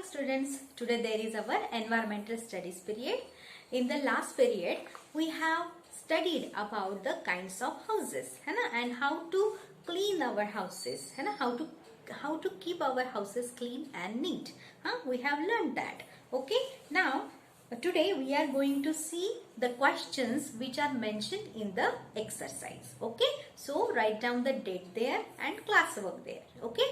morning students. Today there is our environmental studies period. In the last period we have studied about the kinds of houses है ना, and how to clean our houses है ना, how to keep our houses clean and neat. We have learned that. Okay, now today we are going to see the questions which are mentioned in the exercise. Okay, so write down the date there and class work there. Okay,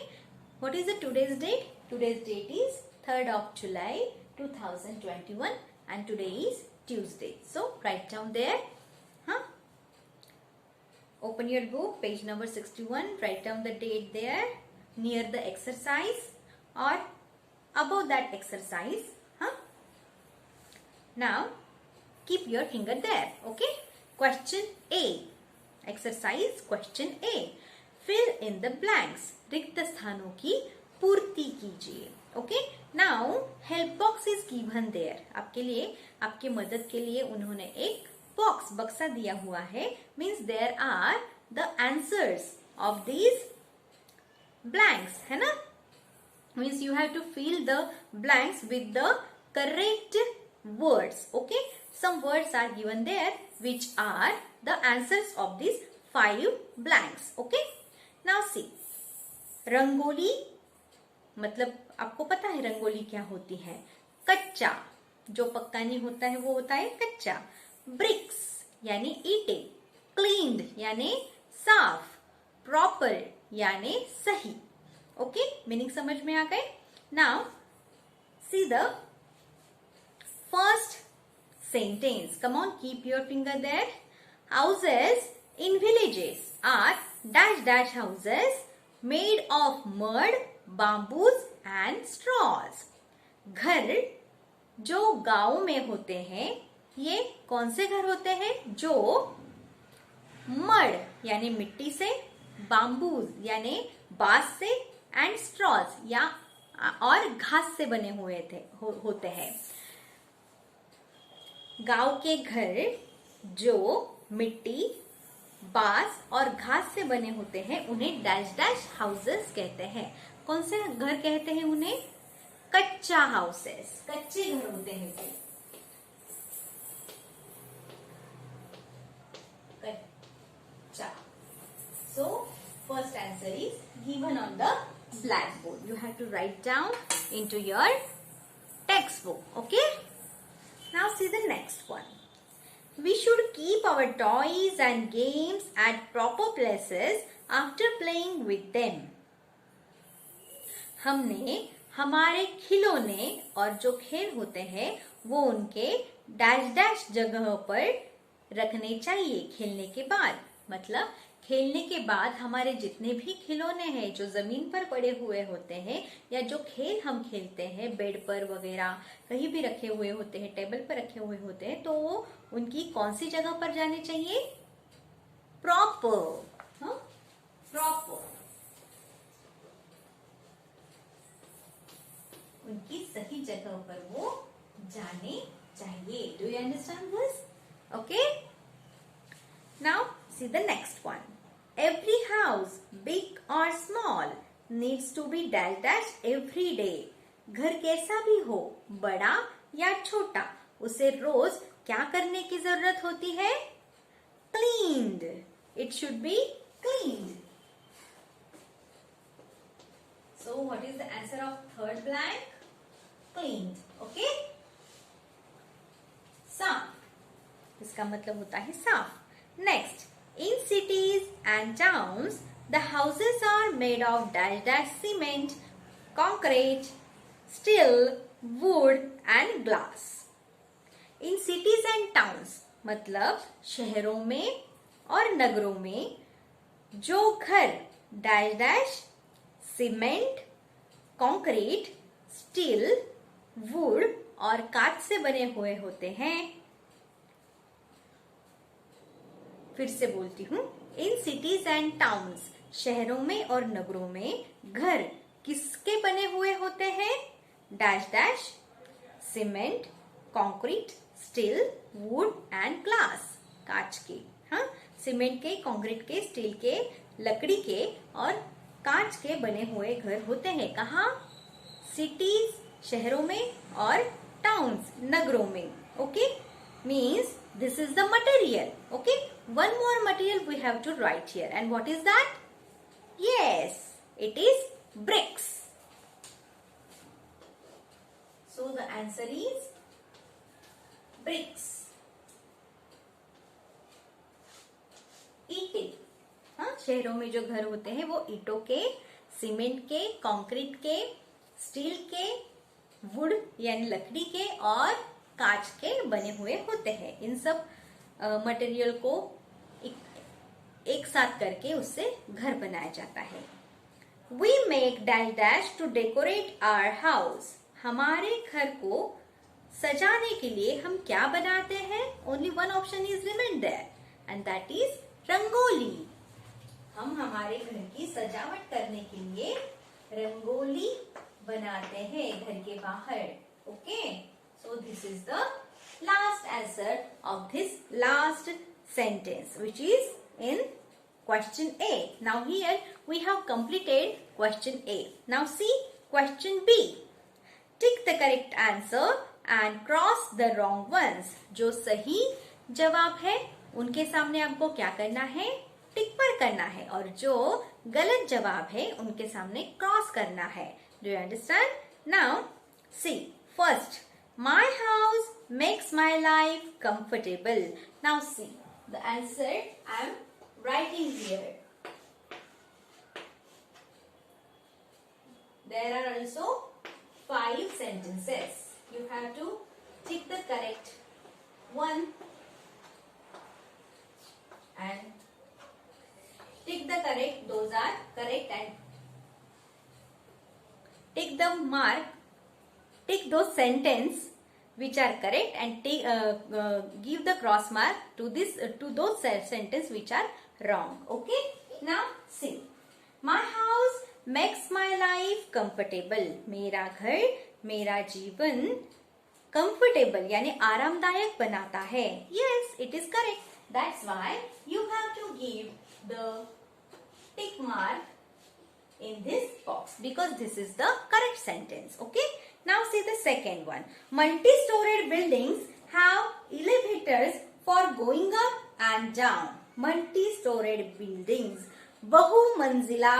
what is the today's date? Today's date is 3rd of July 2021 and today is Tuesday. So write down there. Open your book, page number 61. Write down the date there near the exercise or above that exercise. Now keep your finger there. Okay. Question A. Exercise question A. Fill in the blanks. रिक्त स्थानों की पूर्ति कीजिए. Okay, now help box is given there. आपके लिए, आपके मदद के लिए उन्होंने एक बॉक्स बक्सा दिया हुआ है. Means there are the answers of these blanks है ना. Means you have to fill the blanks with the correct words. Okay, some words are given there which are the answers of this 5 blanks. Okay, now see. Rangoli मतलब आपको पता है रंगोली क्या होती है. कच्चा, जो पक्का नहीं होता है वो होता है कच्चा. ब्रिक्स यानी ईंटे. क्लीन्ड यानी साफ. प्रॉपर यानी सही. ओके, मीनिंग समझ में आ गए. Now see the first sentence. Come on, keep your finger there. Houses in villages are dash dash houses made of mud, bamboos and straws. घर जो गांव में होते हैं, ये कौन से घर होते हैं? जो मड यानी मिट्टी से, बाम्बूज यानी बांस से, एंड स्ट्रॉज या और घास से बने हुए होते हैं. गांव के घर जो मिट्टी, बांस और घास से बने होते हैं उन्हें डैश डैश हाउसेस कहते हैं. कौन से घर कहते हैं उन्हें? कच्चा हाउसेस. कच्चे घर होते हैं वो. कच्चा. So first answer is given on the black board. You have to write down into your text book. Okay, now see the next one. We should keep our toys and games at proper places after playing with them. हमने हमारे खिलौने और जो खेल होते हैं वो उनके डैश डैश जगह पर रखने चाहिए खेलने के बाद. मतलब खेलने के बाद हमारे जितने भी खिलौने हैं जो जमीन पर पड़े हुए होते हैं या जो खेल हम खेलते हैं बेड पर वगैरह कहीं भी रखे हुए होते हैं, टेबल पर रखे हुए होते हैं, तो वो उनकी कौन सी जगह पर जाने चाहिए? प्रॉपर. प्रॉपर. उनकी सही जगह पर वो जाने चाहिए. Do you understand this? Okay, now see the next one. Every house, big or small, needs to be dash dash every day. घर कैसा भी हो, बड़ा या छोटा, उसे रोज क्या करने की जरूरत होती है? Cleaned. It should be cleaned. So what is the answer of third blank? Cleaned. Okay? साफ. इसका मतलब होता है साफ. Next. In cities and towns, the houses are made of dash dash cement, concrete, steel, wood and glass. In cities and towns, मतलब शहरों में और नगरों में जो घर dash dash cement, concrete, steel, would और कांच से बने हुए होते हैं. फिर से बोलती हूँ. इन सिटीज एंड टाउन्स, शहरों में और नगरों में घर किसके बने हुए होते हैं? Dash dash cement, concrete, steel, wood and glass. कांच के, सीमेंट के, कंक्रीट के, स्टील के, लकड़ी के और कांच के बने हुए घर होते हैं. कहाँ? सिटीज शहरों में, और टाउन्स, नगरों में. Okay, means this is the material. Okay, one more material we have to write here, and what is that? Yes, it is bricks. So the answer is bricks. ईंटें. हाँ, शहरों में जो घर होते हैं वो ईंटों के, सीमेंट के, कंक्रीट के, स्टील के, वुड यानी लकड़ी के और कांच के बने हुए होते हैं. इन सब मटेरियल को एक साथ करके उससे घर बनाया जाता है. We make dash dash to decorate our house. हमारे घर को सजाने के लिए हम क्या बनाते हैं? Only one option is remain there, and that is rangoli. हम हमारे घर की सजावट करने के लिए रंगोली बनाते हैं घर के बाहर. Okay, so this is the last answer of this last sentence, which is in question A. Now here we have completed question A. Now see question B. Tick the correct answer and cross the wrong ones. जो सही जवाब है उनके सामने आपको क्या करना है? टिक पर करना है, और जो गलत जवाब है उनके सामने क्रॉस करना है. Do you understand? Now see first. My house makes my life comfortable. Now see the answer I am writing here. There are also 5 sentences. You have to tick the correct one and tick the correct, those are correct, and tick the mark, tick those sentence which are correct, and give the cross mark to this to those sentence which are wrong. Okay, now see, my house makes my life comfortable. मेरा घर, मेरा जीवन comfortable यानी आरामदायक बनाता है. Yes, it is correct. That's why you have to give the tick mark in this box, because this is the correct sentence. Okay, now see the second one. Multi-storied buildings have elevators for going up and down. Multi-storied buildings, बहुमंजिला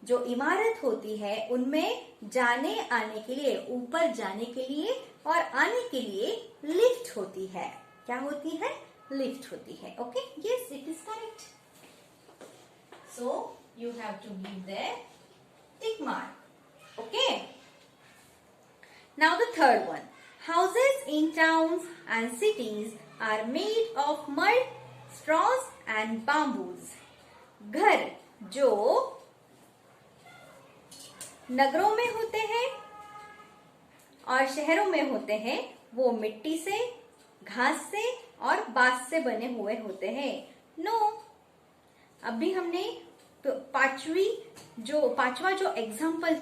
जो इमारत होती है उनमें जाने आने के लिए, ऊपर जाने के लिए और आने के लिए लिफ्ट होती है. क्या होती है? लिफ्ट होती है. Okay, yes, it is correct. So you have to give the tick mark. Okay. Now the third one. Houses in towns and cities are made of mud, straws and bamboos. घर जो नगरों में होते हैं और शहरों में होते हैं वो मिट्टी से, घास से और बांस से बने हुए होते हैं. नो, अभी हमने पांचवा जो एग्जाम्पल,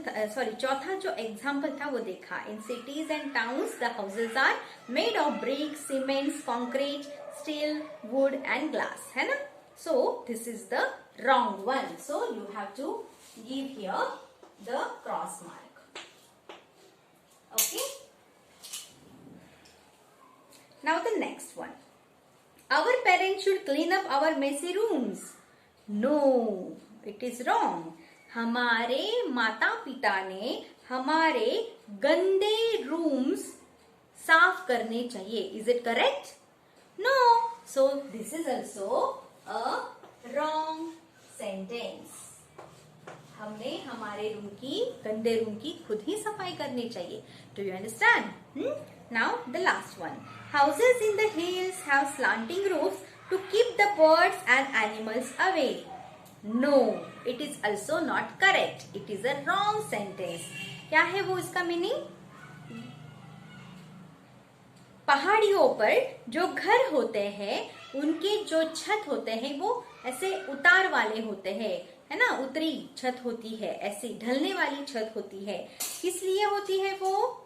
चौथा जो एग्जाम्पल था वो देखा. In cities and towns the houses are made of brick, cements, concrete, steel, wood and glass, है ना. So this is the wrong one. So you have to give here the cross mark. Okay, now the next one. Our parents should clean up our messy rooms. No, it is wrong. हमारे माता पिता ने हमारे गंदे rooms साफ करने चाहिए. Is it correct? No. So this is also a wrong sentence. हमने हमारे रूम की, गंदे रूम की खुद ही सफाई करनी चाहिए. Do you understand? Now the last one. Houses in the hills have slanting roofs to keep the birds and animals away. No, it is also not correct. It is a wrong sentence. क्या है वो इसका meaning? पहाड़ियों पर जो घर होते हैं उनके जो छत होते हैं वो ऐसे उतार वाले होते हैं, है ना. उतरी छत होती है, ऐसी ढलने वाली छत होती है. किस लिए होती है वो?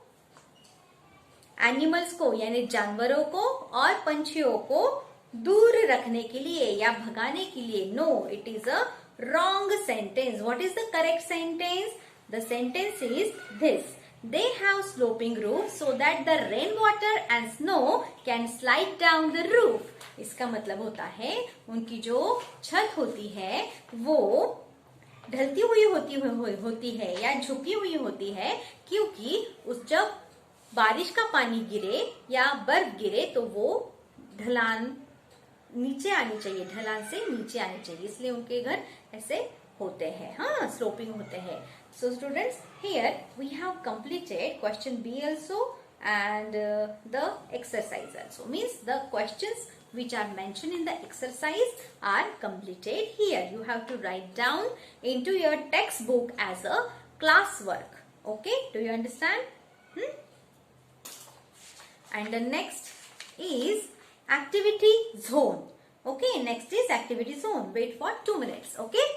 एनिमल्स को यानी जानवरों को और पंछियों को दूर रखने के लिए या भगाने के लिए. No, it is a wrong sentence. What is the correct sentence? The sentence is this. They have sloping roofs so that the rainwater and snow can slide down the roof. इसका मतलब होता है उनकी जो छत होती है वो ढलती हुई होती है या झुकी हुई होती है, क्योंकि उस जब बारिश का पानी गिरे या बर्फ गिरे तो वो ढलान नीचे आनी चाहिए, ढलान से नीचे आनी चाहिए, इसलिए उनके घर ऐसे होते हैं, हाँ, स्लोपिंग होते हैं. So students, here we have completed question B also and the exercise also. Means the questions which are mentioned in the exercise are completed here. You have to write down into your textbook as a class work. Okay, do you understand? And the next is activity zone. Okay, next is activity zone. Wait for 2 minutes. Okay.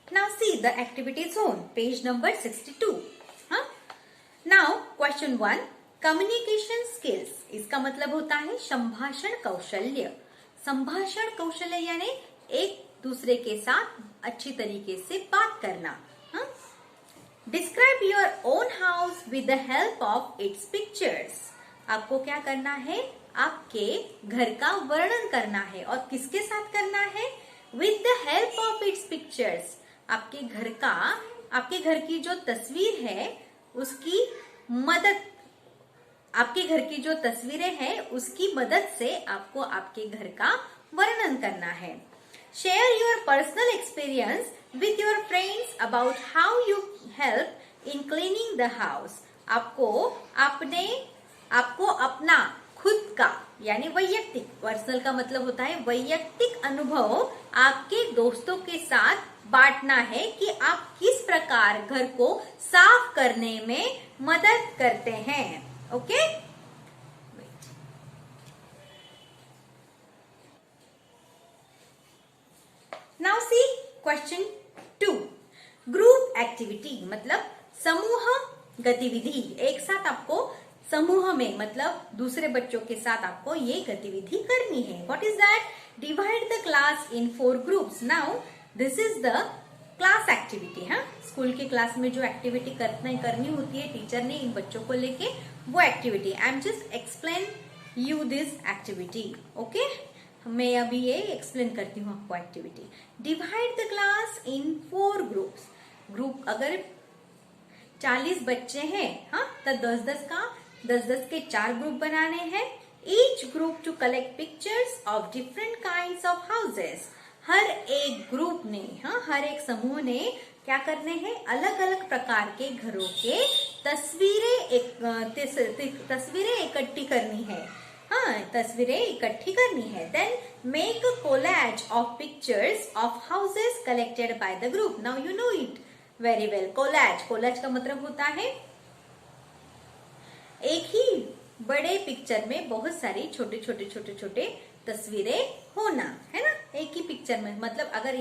Now see the activity zone, page number 62. हाँ? Now question 1, communication skills. इसका मतलब होता है संभाषण कौशल्य. संभाषण कौशल्य यानी एक दूसरे के साथ अच्छी तरीके से बात करना. हाँ? Describe your own house with the help of its pictures. आपको क्या करना है? आपके घर का वर्णन करना है. और किसके साथ करना है? With the help of its pictures. आपके घर की जो तस्वीर है उसकी मदद, आपके घर की जो तस्वीरें हैं उसकी मदद से आपको आपके घर का वर्णन करना है. Share your personal experience with your friends about how you help in cleaning the house. आपको अपना खुद का यानी वैयक्तिक, पर्सनल का मतलब होता है वैयक्तिक अनुभव आपके दोस्तों के साथ बांटना है कि आप किस प्रकार घर को साफ करने में मदद करते हैं. ओके, नाउ सी क्वेश्चन 2, ग्रुप एक्टिविटी मतलब समूह गतिविधि. एक साथ आपको समूह में मतलब दूसरे बच्चों के साथ आपको ये गतिविधि करनी है. What is that? Divide the class in 4 groups. Now this is the class activity. हाँ, स्कूल के क्लास में जो एक्टिविटी करनी होती है टीचर ने इन बच्चों को लेके, वो activity. I am just explain you this activity. Okay, मैं अभी ये एक्सप्लेन करती हूँ आपको activity. Divide the class in 4 groups. Group अगर 40 बच्चे हैं, हाँ, तो 10-10 के 4 ग्रुप बनाने हैं. Each group to collect pictures of different kinds of houses. हर एक ग्रुप ने, हाँ, हर एक समूह ने क्या करने हैं? अलग अलग प्रकार के घरों के तस्वीरें इकट्ठी करनी है. हाँ, तस्वीरें इकट्ठी करनी है. Then make a collage of pictures of houses collected by the group. Now you know it very well. Collage का मतलब होता है एक ही बड़े पिक्चर में बहुत सारी छोटे तस्वीरें होना, है ना, एक ही पिक्चर में. मतलब अगर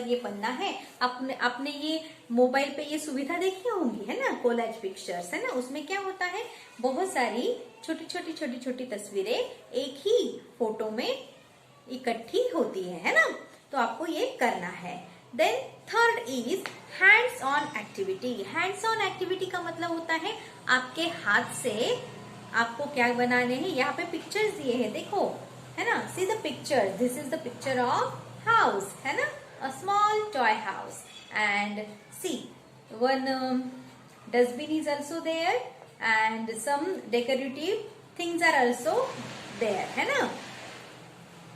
ये पन्ना है, आपने ये मोबाइल पे ये सुविधा देखी होंगी, है ना, कोलैज पिक्चर्स, है ना. उसमें क्या होता है? बहुत सारी छोटी तस्वीरें एक ही फोटो में इकट्ठी होती है ना. तो आपको ये करना है. Then third is hands on activity. Hands on activity का मतलब होता है आपके हाथ से आपको क्या बनाने हैं. यहाँ पे पिक्चर्स दिए हैं, देखो, है ना. See the picture. This is the picture of house, है ना, a small toy house. And see one dustbin is also there and some decorative things are also there, है ना.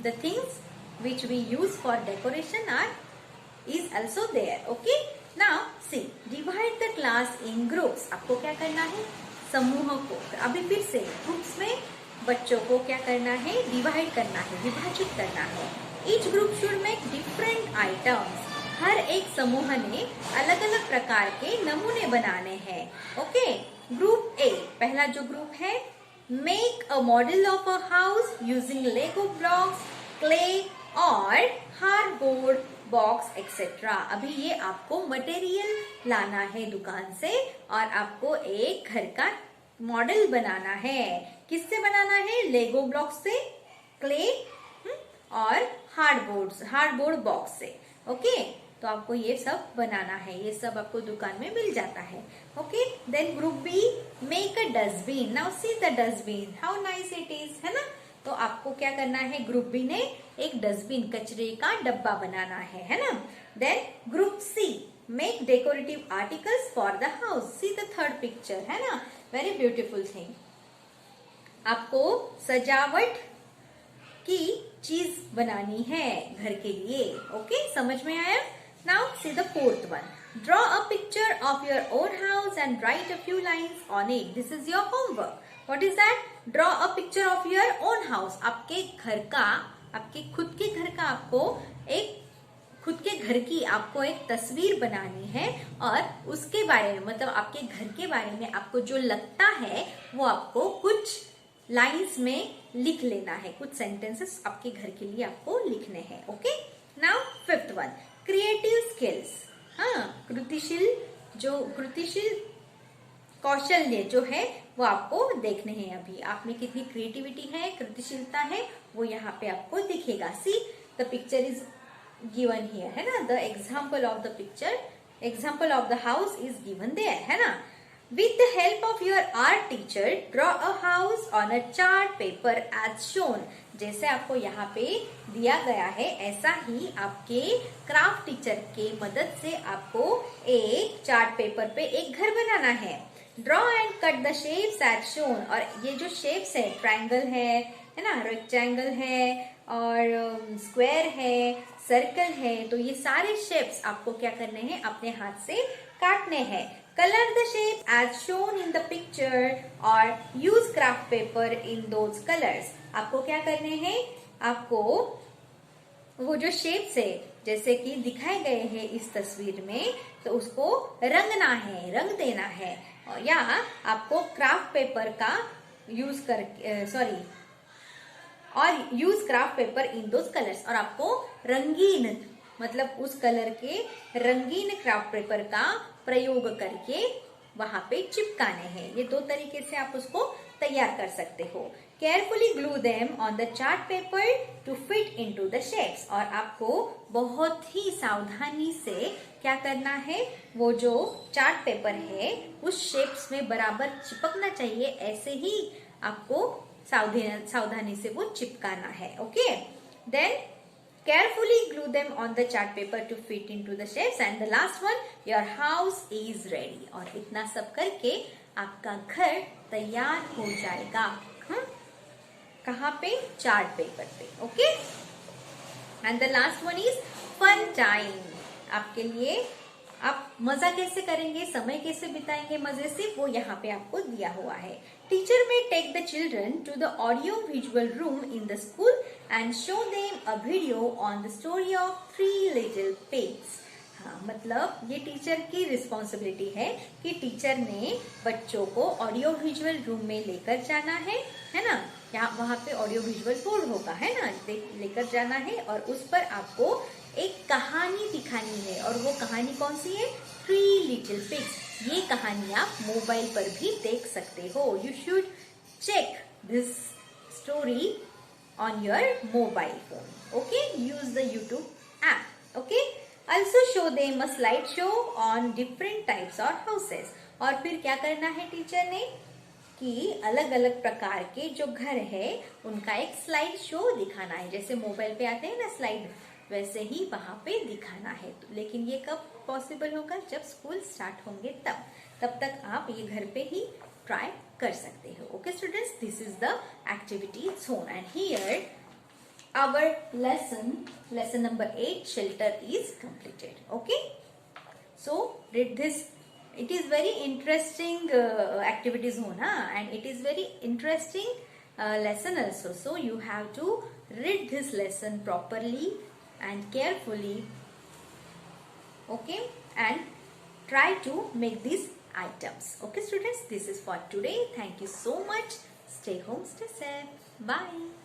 The things which we use for decoration are is also there. Okay, now see divide the class in groups. आपको क्या करना है? समूह को अभी फिर से ग्रुप्स में बच्चों को क्या करना है? डिवाइड करना है, विभाजित करना है. Each group should make different items. हर एक समूह ने अलग अलग प्रकार के नमूने बनाने हैं. ओके, ग्रुप ए, पहला जो ग्रुप है, make a model of a house using Lego blocks, clay और हार्डबोर्ड बॉक्स एक्सेट्रा. अभी ये आपको मटेरियल लाना है दुकान से और आपको एक घर का मॉडल बनाना है. किससे बनाना है? लेगो ब्लॉक से, क्ले और हार्डबोर्ड बॉक्स से. ओके, तो आपको ये सब बनाना है, ये सब आपको दुकान में मिल जाता है। Okay, then group B, make a dustbin. Now see the dustbin, how nice it is, है ना। तो आपको क्या करना है, ग्रुप बी ने एक डस्टबिन, कचरे का डब्बा बनाना है ना। Then group C, make decorative articles for the house. See the third picture, है ना, वेरी ब्यूटीफुल थिंग। आपको सजावट की चीज बनानी है घर के लिए। ओके, समझ में आया। Now see the fourth one, draw a picture of your own house and right a few lines on it. This is your homework. What is that? Draw a picture of your own house. आपके घर का, आपके खुद के घर का आपको एक, खुद के घर की आपको एक तस्वीर बनानी है और उसके बारे में, मतलब आपके घर के बारे में आपको जो लगता है वो आपको कुछ लाइंस में लिख लेना है, कुछ सेंटेंसेस आपके घर के लिए आपको लिखने हैं। Okay, now fifth one, creative skills. हाँ, कृतिशील कौशल्य जो है वो आपको देखने हैं। अभी आप में कितनी क्रिएटिविटी है, कृतिशीलता है, वो यहाँ पे आपको दिखेगा। See the picture is given here, है ना, the example of the picture, example of the house is given there, है ना। With the help of your art teacher, draw a house on a chart paper as shown. जैसे आपको यहाँ पे दिया गया है, ऐसा ही आपके क्राफ्ट टीचर के मदद से आपको एक चार्ट पेपर पे एक घर बनाना है। Draw and cut the shapes as shown. और ये जो शेप्स है, ट्रायंगल है ना, रेक्टेंगल है और स्क्वायर है, सर्कल है, तो ये सारे शेप्स आपको क्या करने हैं, अपने हाथ से काटने हैं। Color the shape as shown in the picture or use craft paper in those colors. आपको क्या करने हैं, आपको वो जो शेप्स है जैसे कि दिखाए गए हैं इस तस्वीर में, तो उसको रंगना है, रंग देना है, या आपको क्राफ्ट पेपर का यूज कर, और use craft paper in those colours, और आपको रंगीन, मतलब उस कलर के रंगीन क्राफ्ट पेपर का प्रयोग करके वहां पे चिपकाने हैं। ये दो तरीके से आप उसको तैयार कर सकते हो। Carefully glue them on the chart paper two fit into the shapes. और आपको बहुत ही सावधानी से क्या करना है, वो जो चार्ट पेपर है उस शेप्स में बराबर चिपकना चाहिए, ऐसे ही आपको सावधानी से वो चिपकाना है। Okay, then carefully glue them on the chart paper to fit into the shapes, and the last one, your house is ready. और इतना सब करके आपका घर तैयार हो जाएगा। कहाँ पे? चार्ट पेपर पे। Okay, and the last one is fun time. आपके लिए आप मजा कैसे करेंगे, समय कैसे बिताएंगे मजे से, वो यहाँ पे आपको दिया हुआ है। Teacher may take the children to the audio visual room in the school and show them a video on the story of 3 little pigs. हाँ, मतलब ये टीचर की रिस्पॉन्सिबिलिटी है कि टीचर ने बच्चों को ऑडियो विजुअल रूम में लेकर जाना है ना, यहाँ वहाँ पे ऑडियो विजुअल बोर्ड होगा, है ना, लेकर जाना है और उस पर आपको एक कहानी दिखानी है। और वो कहानी कौन सी है? 3 लिटिल पिग्स। ये कहानी आप मोबाइल पर भी देख सकते हो। You should check this story on your mobile phone. Okay, use the YouTube app. Okay, also show them a slideshow on different types of houses. और फिर क्या करना है टीचर ने कि अलग अलग प्रकार के जो घर है उनका एक स्लाइड शो दिखाना है। जैसे मोबाइल पे आते हैं ना स्लाइड, वैसे ही वहां पे दिखाना है। तो लेकिन ये कब पॉसिबल होगा? जब स्कूल स्टार्ट होंगे तब तक आप ये घर पे ही ट्राई कर सकते हो। Okay students, this is the activity zone and here our lesson number 8 shelter is completed. Okay, so read this. It is very interesting activity zone, and it is very interesting lesson also. So you have to read this lesson properly and carefully. Okay, and try to make these items. Okay students, this is for today. Thank you so much. Stay home, stay safe. Bye.